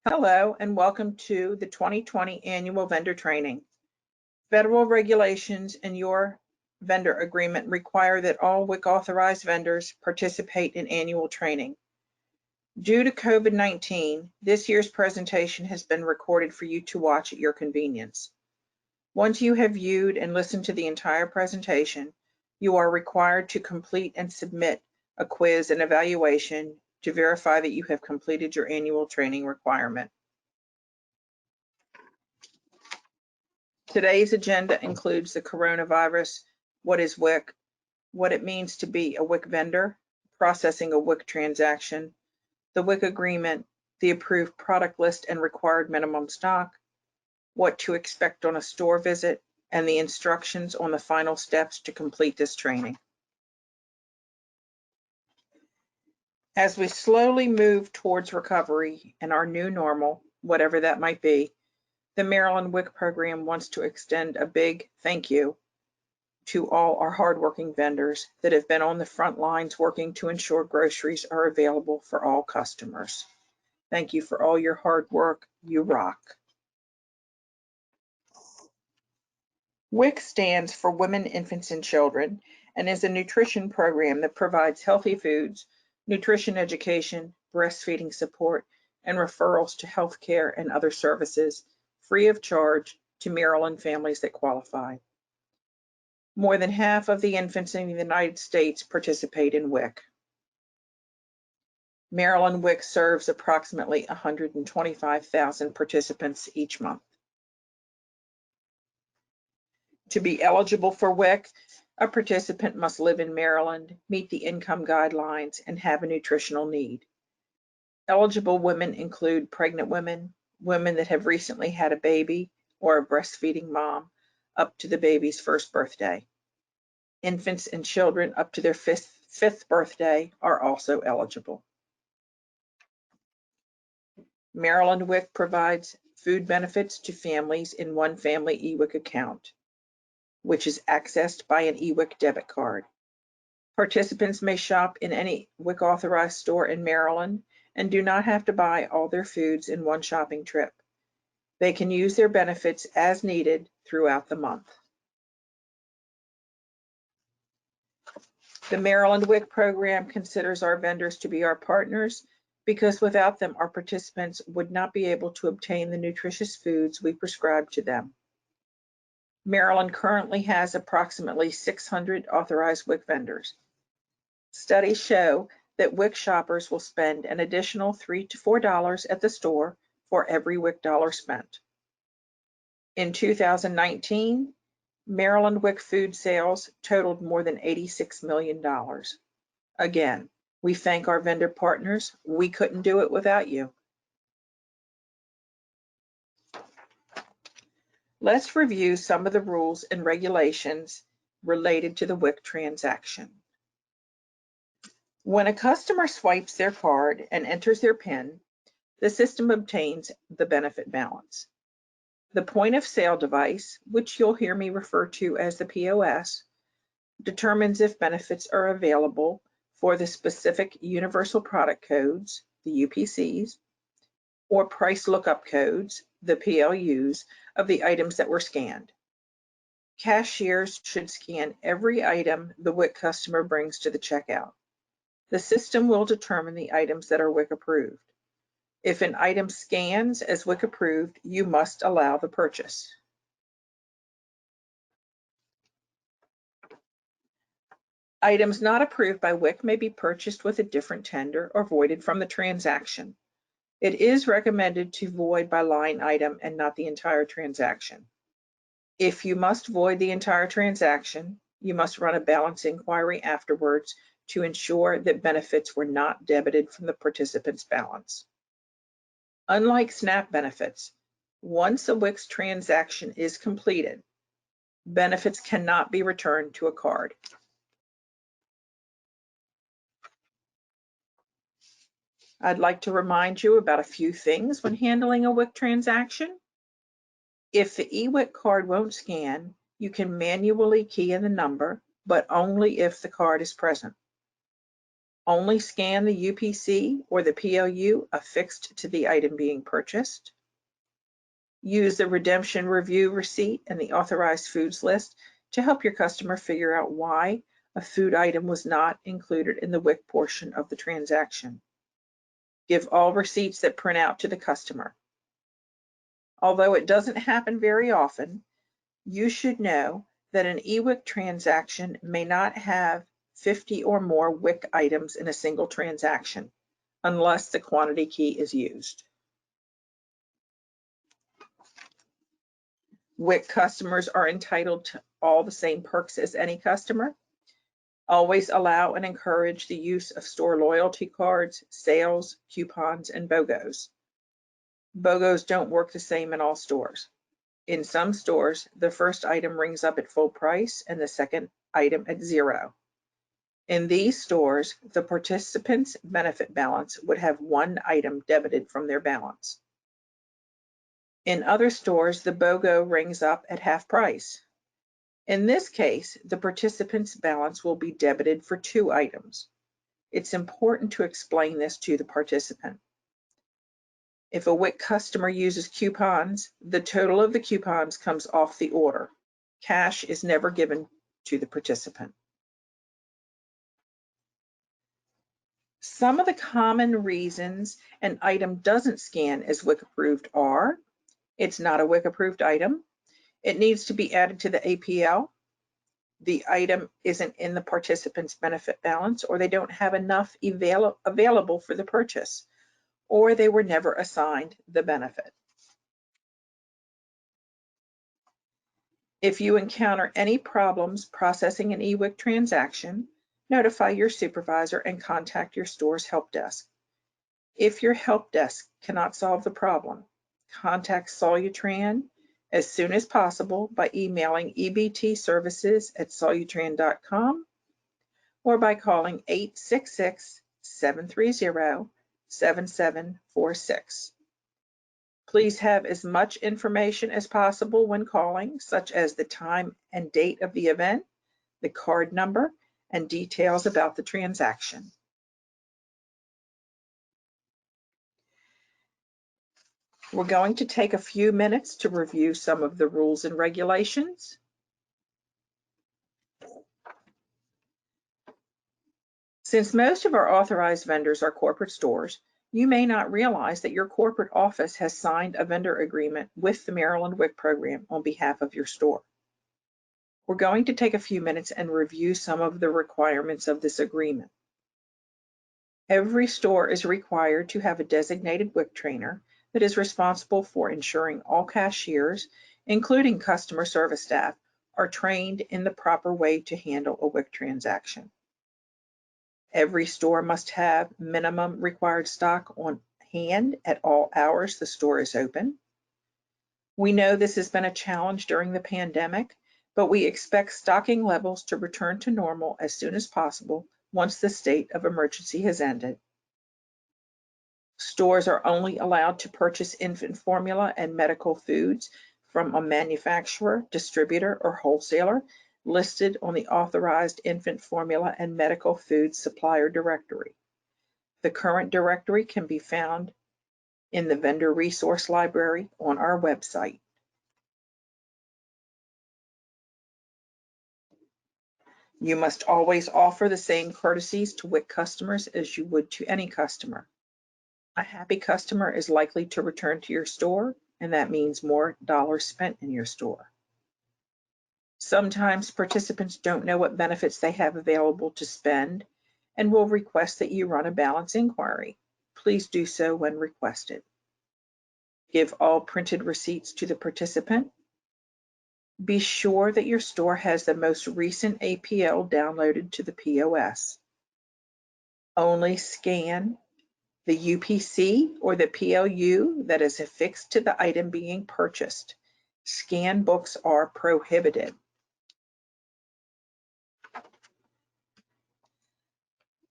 Hello and welcome to the 2020 Annual Vendor Training. Federal regulations and your vendor agreement require that all WIC authorized vendors participate in annual training. Due to COVID-19, this year's presentation has been recorded for you to watch at your convenience. Once you have viewed and listened to the entire presentation, you are required to complete and submit a quiz and evaluation to verify that you have completed your annual training requirement. Today's agenda includes the coronavirus, what is WIC, what it means to be a WIC vendor, processing a WIC transaction, the WIC agreement, the approved product list and required minimum stock, what to expect on a store visit, and the instructions on the final steps to complete this training. As we slowly move towards recovery and our new normal, whatever that might be, the Maryland WIC program wants to extend a big thank you to all our hardworking vendors that have been on the front lines working to ensure groceries are available for all customers. Thank you for all your hard work. You rock. WIC stands for Women, Infants, and Children and is a nutrition program that provides healthy foods, nutrition education, breastfeeding support, and referrals to healthcare and other services free of charge to Maryland families that qualify. More than half of the infants in the United States participate in WIC. Maryland WIC serves approximately 125,000 participants each month. To be eligible for WIC, a participant must live in Maryland, meet the income guidelines, and have a nutritional need. Eligible women include pregnant women, women that have recently had a baby, or a breastfeeding mom up to the baby's first birthday. Infants and children up to their fifth birthday are also eligible. Maryland WIC provides food benefits to families in one family eWIC account, which is accessed by an eWIC debit card. Participants may shop in any WIC authorized store in Maryland and do not have to buy all their foods in one shopping trip. They can use their benefits as needed throughout the month. The Maryland WIC program considers our vendors to be our partners because without them, our participants would not be able to obtain the nutritious foods we prescribe to them. Maryland currently has approximately 600 authorized WIC vendors. Studies show that WIC shoppers will spend an additional $3 to $4 at the store for every WIC dollar spent. In 2019, Maryland WIC food sales totaled more than $86 million. Again, we thank our vendor partners. We couldn't do it without you. Let's review some of the rules and regulations related to the WIC transaction. When a customer swipes their card and enters their PIN, the system obtains the benefit balance. The point of sale device, which you'll hear me refer to as the POS, determines if benefits are available for the specific universal product codes, the UPCs, or price lookup codes, the PLUs, of the items that were scanned. Cashiers should scan every item the WIC customer brings to the checkout. The system will determine the items that are WIC approved. If an item scans as WIC approved, you must allow the purchase. Items not approved by WIC may be purchased with a different tender or voided from the transaction. It is recommended to void by line item and not the entire transaction. If you must void the entire transaction, you must run a balance inquiry afterwards to ensure that benefits were not debited from the participant's balance. Unlike SNAP benefits, once a WIC transaction is completed, benefits cannot be returned to a card. I'd like to remind you about a few things when handling a WIC transaction. If the eWIC card won't scan, you can manually key in the number, but only if the card is present. Only scan the UPC or the PLU affixed to the item being purchased. Use the redemption review receipt and the authorized foods list to help your customer figure out why a food item was not included in the WIC portion of the transaction. Give all receipts that print out to the customer. Although it doesn't happen very often, you should know that an eWIC transaction may not have 50 or more WIC items in a single transaction, unless the quantity key is used. WIC customers are entitled to all the same perks as any customer. Always allow and encourage the use of store loyalty cards, sales, coupons, and BOGOs. BOGOs don't work the same in all stores. In some stores, the first item rings up at full price and the second item at zero. In these stores, the participant's benefit balance would have one item debited from their balance. In other stores, the BOGO rings up at half price. In this case, the participant's balance will be debited for two items. It's important to explain this to the participant. If a WIC customer uses coupons, the total of the coupons comes off the order. Cash is never given to the participant. Some of the common reasons an item doesn't scan as WIC approved are: it's not a WIC approved item, it needs to be added to the APL, the item isn't in the participant's benefit balance, or they don't have enough available for the purchase, or they were never assigned the benefit. If you encounter any problems processing an eWIC transaction, notify your supervisor and contact your store's help desk. If your help desk cannot solve the problem, contact Solutran as soon as possible by emailing ebtservices@solutran.com or by calling 866-730-7746. Please have as much information as possible when calling, such as the time and date of the event, the card number, and details about the transaction. We're going to take a few minutes to review some of the rules and regulations. Since most of our authorized vendors are corporate stores, you may not realize that your corporate office has signed a vendor agreement with the Maryland WIC program on behalf of your store. We're going to take a few minutes and review some of the requirements of this agreement. Every store is required to have a designated WIC trainer that is responsible for ensuring all cashiers, including customer service staff, are trained in the proper way to handle a WIC transaction. Every store must have minimum required stock on hand at all hours the store is open. We know this has been a challenge during the pandemic, but we expect stocking levels to return to normal as soon as possible once the state of emergency has ended. Stores are only allowed to purchase infant formula and medical foods from a manufacturer, distributor, or wholesaler listed on the authorized infant formula and medical food supplier directory. The current directory can be found in the vendor resource library on our website. You must always offer the same courtesies to WIC customers as you would to any customer. A happy customer is likely to return to your store, and that means more dollars spent in your store. Sometimes participants don't know what benefits they have available to spend and will request that you run a balance inquiry. Please do so when requested. Give all printed receipts to the participant. Be sure that your store has the most recent APL downloaded to the POS. Only scan the UPC or the PLU that is affixed to the item being purchased. Scan books are prohibited.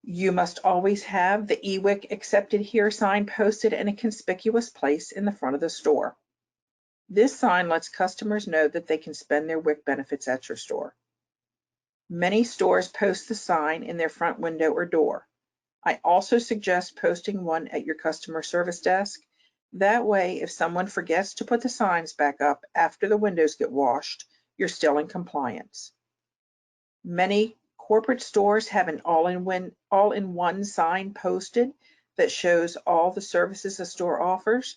You must always have the eWIC accepted here sign posted in a conspicuous place in the front of the store. This sign lets customers know that they can spend their WIC benefits at your store. Many stores post the sign in their front window or door. I also suggest posting one at your customer service desk. That way, if someone forgets to put the signs back up after the windows get washed, you're still in compliance. Many corporate stores have an all-in-one sign posted that shows all the services a store offers.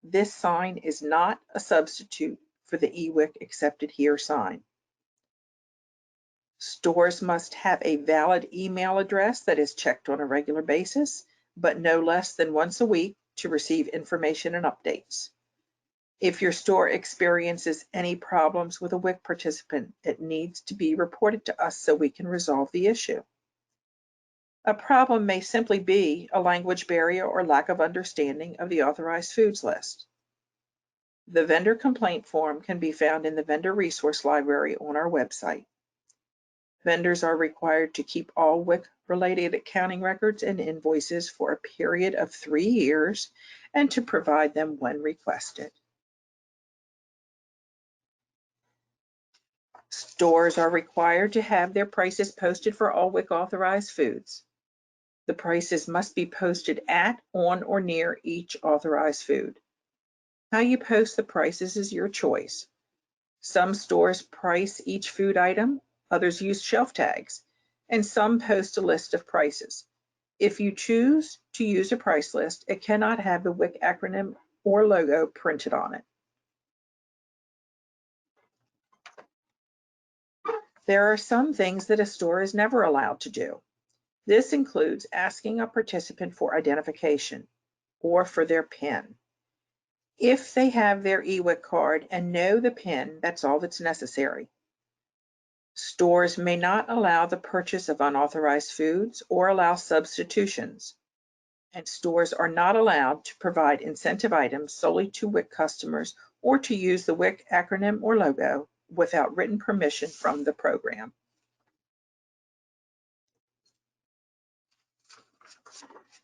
This sign is not a substitute for the eWick Accepted Here sign. Stores must have a valid email address that is checked on a regular basis, but no less than once a week to receive information and updates. If your store experiences any problems with a WIC participant, it needs to be reported to us so we can resolve the issue. A problem may simply be a language barrier or lack of understanding of the authorized foods list. The vendor complaint form can be found in the vendor resource library on our website. Vendors are required to keep all WIC-related accounting records and invoices for a period of 3 years and to provide them when requested. Stores are required to have their prices posted for all WIC authorized foods. The prices must be posted at, on, or near each authorized food. How you post the prices is your choice. Some stores price each food item, others use shelf tags, and some post a list of prices. If you choose to use a price list, it cannot have the WIC acronym or logo printed on it. There are some things that a store is never allowed to do. This includes asking a participant for identification or for their PIN. If they have their eWIC card and know the PIN, that's all that's necessary. Stores may not allow the purchase of unauthorized foods or allow substitutions. And stores are not allowed to provide incentive items solely to WIC customers or to use the WIC acronym or logo without written permission from the program.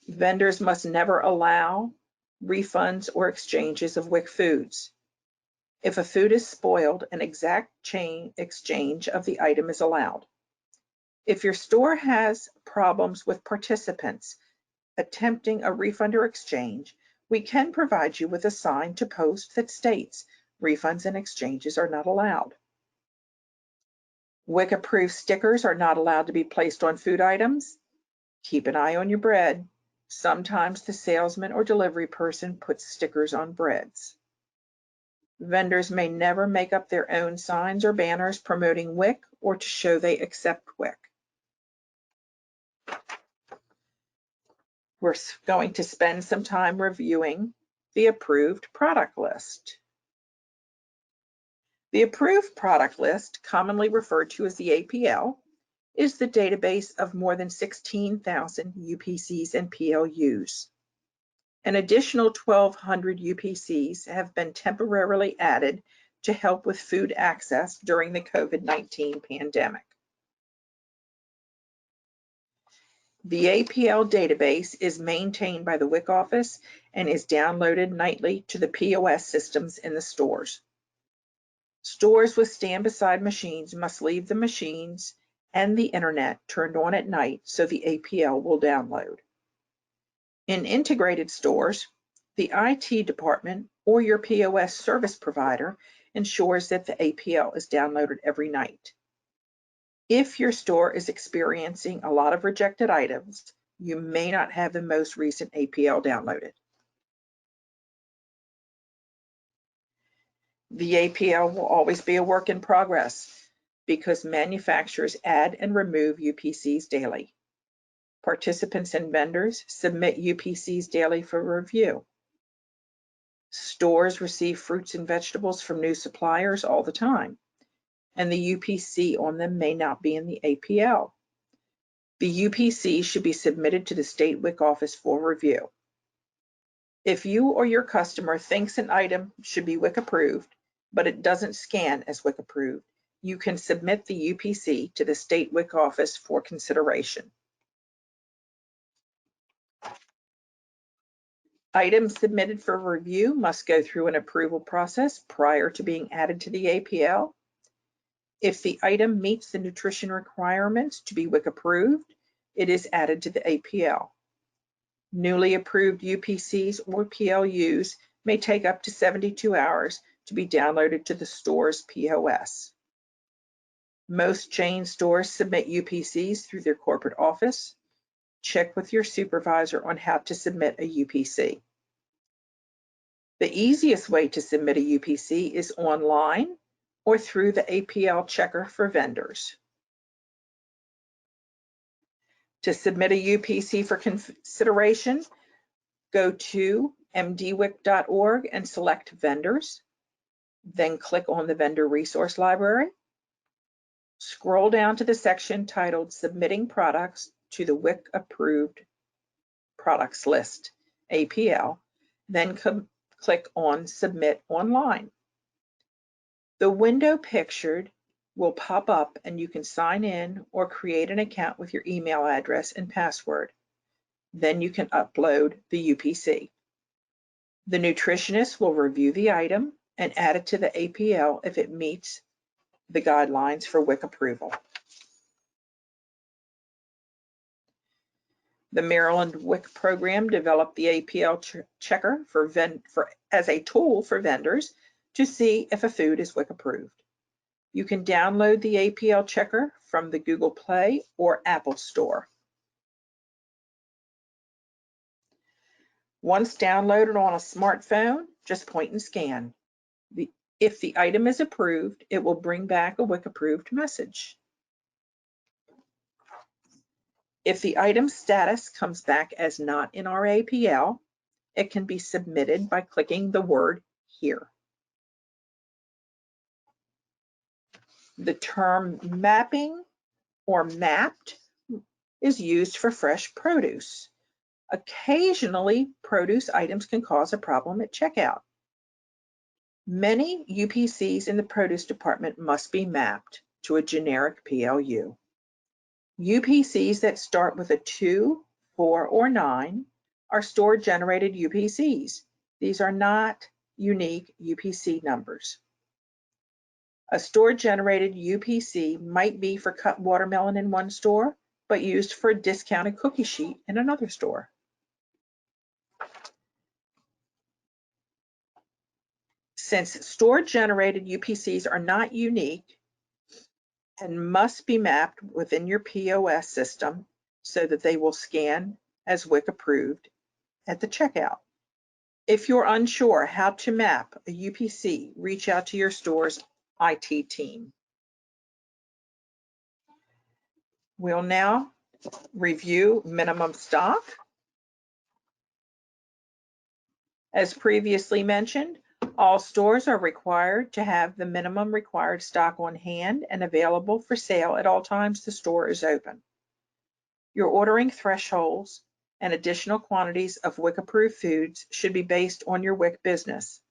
Vendors must never allow refunds or exchanges of WIC foods. If a food is spoiled, an exact chain exchange of the item is allowed. If your store has problems with participants attempting a refund or exchange, we can provide you with a sign to post that states refunds and exchanges are not allowed. WIC-approved stickers are not allowed to be placed on food items. Keep an eye on your bread. Sometimes the salesman or delivery person puts stickers on breads. Vendors may never make up their own signs or banners promoting WIC or to show they accept WIC. We're going to spend some time reviewing the approved product list. The approved product list, commonly referred to as the APL, is the database of more than 16,000 UPCs and PLUs. An additional 1,200 UPCs have been temporarily added to help with food access during the COVID-19 pandemic. The APL database is maintained by the WIC office and is downloaded nightly to the POS systems in the stores. Stores with stand-beside machines must leave the machines and the internet turned on at night so the APL will download. In integrated stores, the IT department or your POS service provider ensures that the APL is downloaded every night. If your store is experiencing a lot of rejected items, you may not have the most recent APL downloaded. The APL will always be a work in progress because manufacturers add and remove UPCs daily. Participants and vendors submit UPCs daily for review. Stores receive fruits and vegetables from new suppliers all the time, and the UPC on them may not be in the APL. The UPC should be submitted to the state WIC office for review. If you or your customer thinks an item should be WIC approved, but it doesn't scan as WIC approved, you can submit the UPC to the state WIC office for consideration. Items submitted for review must go through an approval process prior to being added to the APL. If the item meets the nutrition requirements to be WIC approved, it is added to the APL. Newly approved UPCs or PLUs may take up to 72 hours to be downloaded to the store's POS. Most chain stores submit UPCs through their corporate office. Check with your supervisor on how to submit a UPC. The easiest way to submit a UPC is online or through the APL checker for vendors. To submit a UPC for consideration, go to mdwic.org and select Vendors, then click on the Vendor Resource Library. Scroll down to the section titled Submitting Products to the WIC Approved Products List, APL, then click on Submit Online. The window pictured will pop up and you can sign in or create an account with your email address and password. Then you can upload the UPC. The nutritionist will review the item and add it to the APL if it meets the guidelines for WIC approval. The Maryland WIC program developed the APL checker as a tool for vendors to see if a food is WIC approved. You can download the APL checker from the Google Play or Apple Store. Once downloaded on a smartphone, just point and scan. If the item is approved, it will bring back a WIC approved message. If the item's status comes back as not in our APL, it can be submitted by clicking the word Here. The term mapping or mapped is used for fresh produce. Occasionally, produce items can cause a problem at checkout. Many UPCs in the produce department must be mapped to a generic PLU. UPCs that start with a 2, 4, or 9 are store-generated UPCs. These are not unique UPC numbers. A store-generated UPC might be for cut watermelon in one store, but used for a discounted cookie sheet in another store. Since store-generated UPCs are not unique and must be mapped within your POS system so that they will scan as WIC approved at the checkout. If you're unsure how to map a UPC, reach out to your store's IT team. We'll now review minimum stock. As previously mentioned, all stores are required to have the minimum required stock on hand and available for sale at all times the store is open. Your ordering thresholds and additional quantities of WIC-approved foods should be based on your WIC business.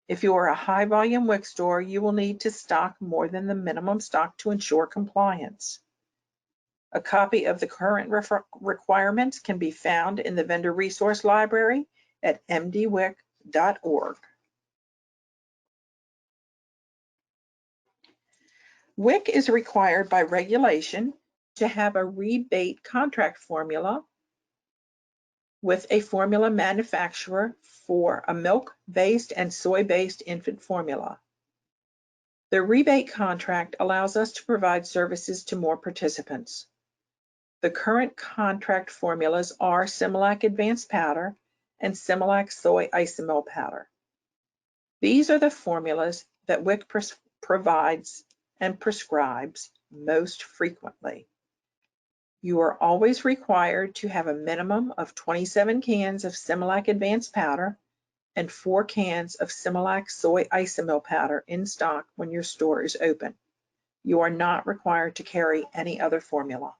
If you are a high-volume WIC store, you will need to stock more than the minimum stock to ensure compliance. A copy of the current requirements can be found in the Vendor Resource Library at mdwic.org. WIC is required by regulation to have a rebate contract formula with a formula manufacturer for a milk-based and soy-based infant formula. The rebate contract allows us to provide services to more participants. The current contract formulas are Similac Advanced Powder and Similac Soy Isomil Powder. These are the formulas that WIC provides and prescribes most frequently. You are always required to have a minimum of 27 cans of Similac Advanced Powder and 4 cans of Similac Soy Isomil Powder in stock when your store is open. You are not required to carry any other formula.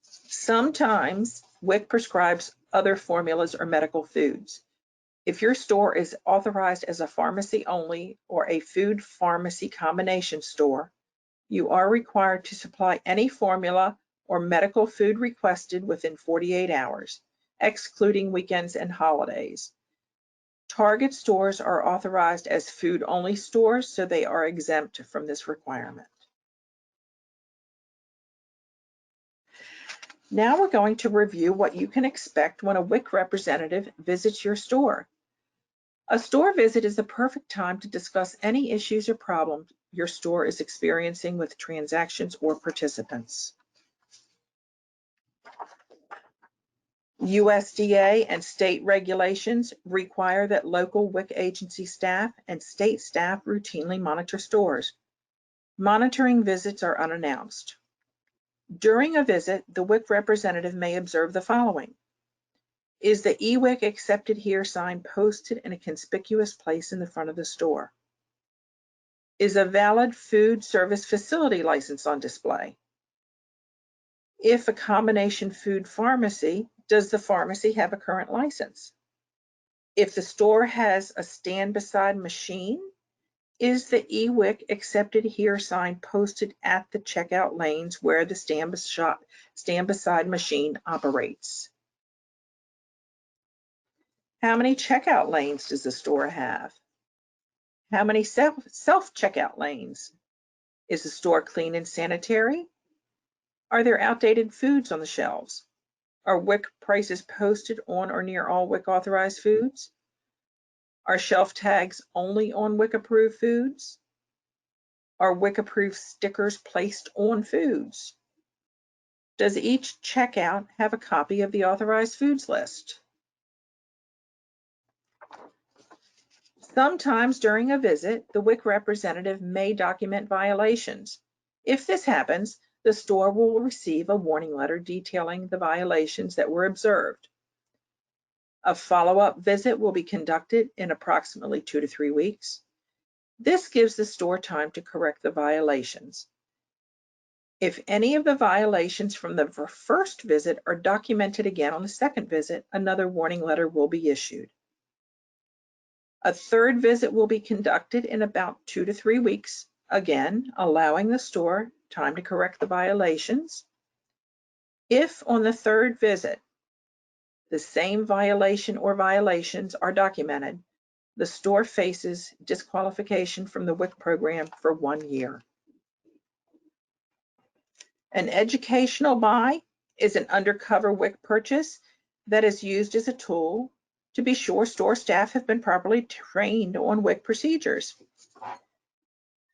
Sometimes WIC prescribes other formulas or medical foods. If your store is authorized as a pharmacy only or a food pharmacy combination store, you are required to supply any formula or medical food requested within 48 hours, excluding weekends and holidays. Target stores are authorized as food-only stores, so they are exempt from this requirement. Now we're going to review what you can expect when a WIC representative visits your store. A store visit is the perfect time to discuss any issues or problems your store is experiencing with transactions or participants. USDA and state regulations require that local WIC agency staff and state staff routinely monitor stores. Monitoring visits are unannounced. During a visit, the WIC representative may observe the following. Is the eWIC accepted here sign posted in a conspicuous place in the front of the store? Is a valid food service facility license on display? If a combination food pharmacy, does the pharmacy have a current license? If the store has a stand beside machine, is the eWIC accepted here sign posted at the checkout lanes where the stand beside machine operates? How many checkout lanes does the store have? How many self-checkout lanes? Is the store clean and sanitary? Are there outdated foods on the shelves? Are WIC prices posted on or near all WIC authorized foods? Are shelf tags only on WIC approved foods? Are WIC approved stickers placed on foods? Does each checkout have a copy of the authorized foods list? Sometimes during a visit, the WIC representative may document violations. If this happens, the store will receive a warning letter detailing the violations that were observed. A follow-up visit will be conducted in approximately 2 to 3 weeks. This gives the store time to correct the violations. If any of the violations from the first visit are documented again on the second visit, another warning letter will be issued. A third visit will be conducted in about 2 to 3 weeks, again, allowing the store time to correct the violations. If on the third visit, the same violation or violations are documented, the store faces disqualification from the WIC program for 1 year. An educational buy is an undercover WIC purchase that is used as a tool to be sure store staff have been properly trained on WIC procedures.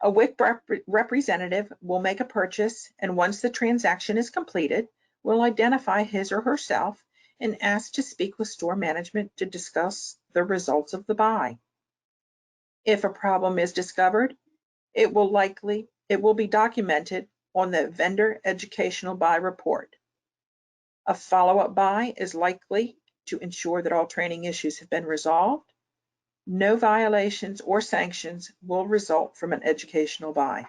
A WIC representative will make a purchase, and once the transaction is completed, will identify his or herself and ask to speak with store management to discuss the results of the buy. If a problem is discovered, it will be documented on the vendor educational buy report. A follow-up buy is likely to ensure that all training issues have been resolved. No violations or sanctions will result from an educational buy.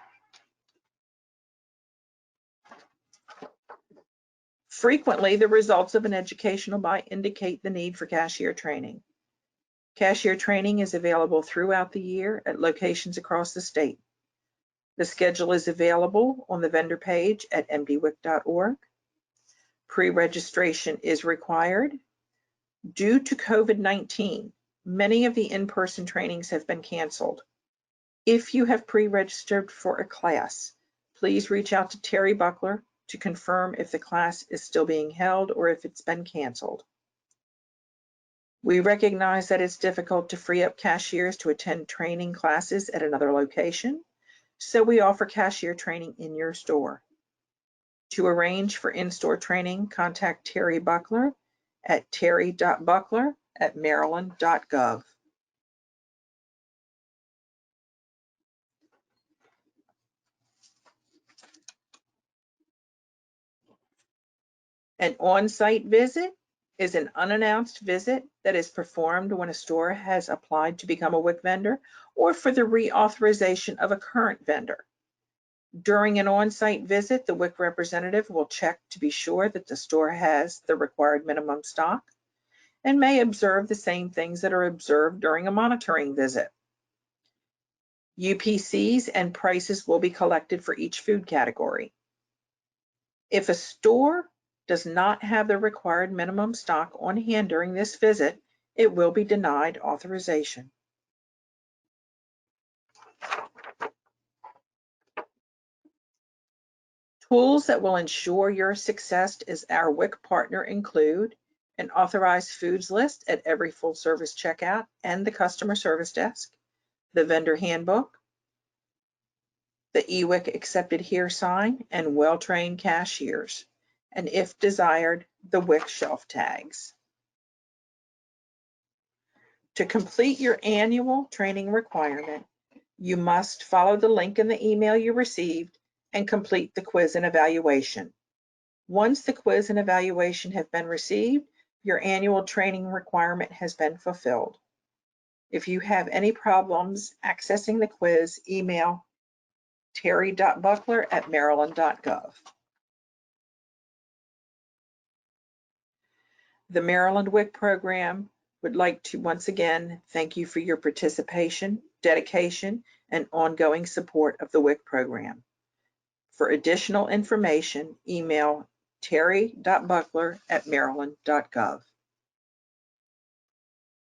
Frequently, the results of an educational buy indicate the need for cashier training. Cashier training is available throughout the year at locations across the state. The schedule is available on the vendor page at mdwic.org. Pre-registration is required. Due to COVID-19, many of the in-person trainings have been canceled. If you have pre-registered for a class, please reach out to Terry Buckler to confirm if the class is still being held or if it's been canceled. We recognize that it's difficult to free up cashiers to attend training classes at another location, so we offer cashier training in your store. To arrange for in-store training, contact Terry Buckler at terry.buckler@maryland.gov. An on-site visit is an unannounced visit that is performed when a store has applied to become a WIC vendor or for the reauthorization of a current vendor. During an on-site visit, the WIC representative will check to be sure that the store has the required minimum stock and may observe the same things that are observed during a monitoring visit. UPCs and prices will be collected for each food category. If a store does not have the required minimum stock on hand during this visit, it will be denied authorization. Tools that will ensure your success as our WIC partner include an authorized foods list at every full service checkout and the customer service desk, the vendor handbook, the eWIC accepted here sign, and well-trained cashiers, and if desired, the WIC shelf tags. To complete your annual training requirement, you must follow the link in the email you received and complete the quiz and evaluation. Once the quiz and evaluation have been received, your annual training requirement has been fulfilled. If you have any problems accessing the quiz, email terry.buckler@maryland.gov. The Maryland WIC program would like to once again thank you for your participation, dedication, and ongoing support of the WIC program. For additional information, email terry.buckler@maryland.gov.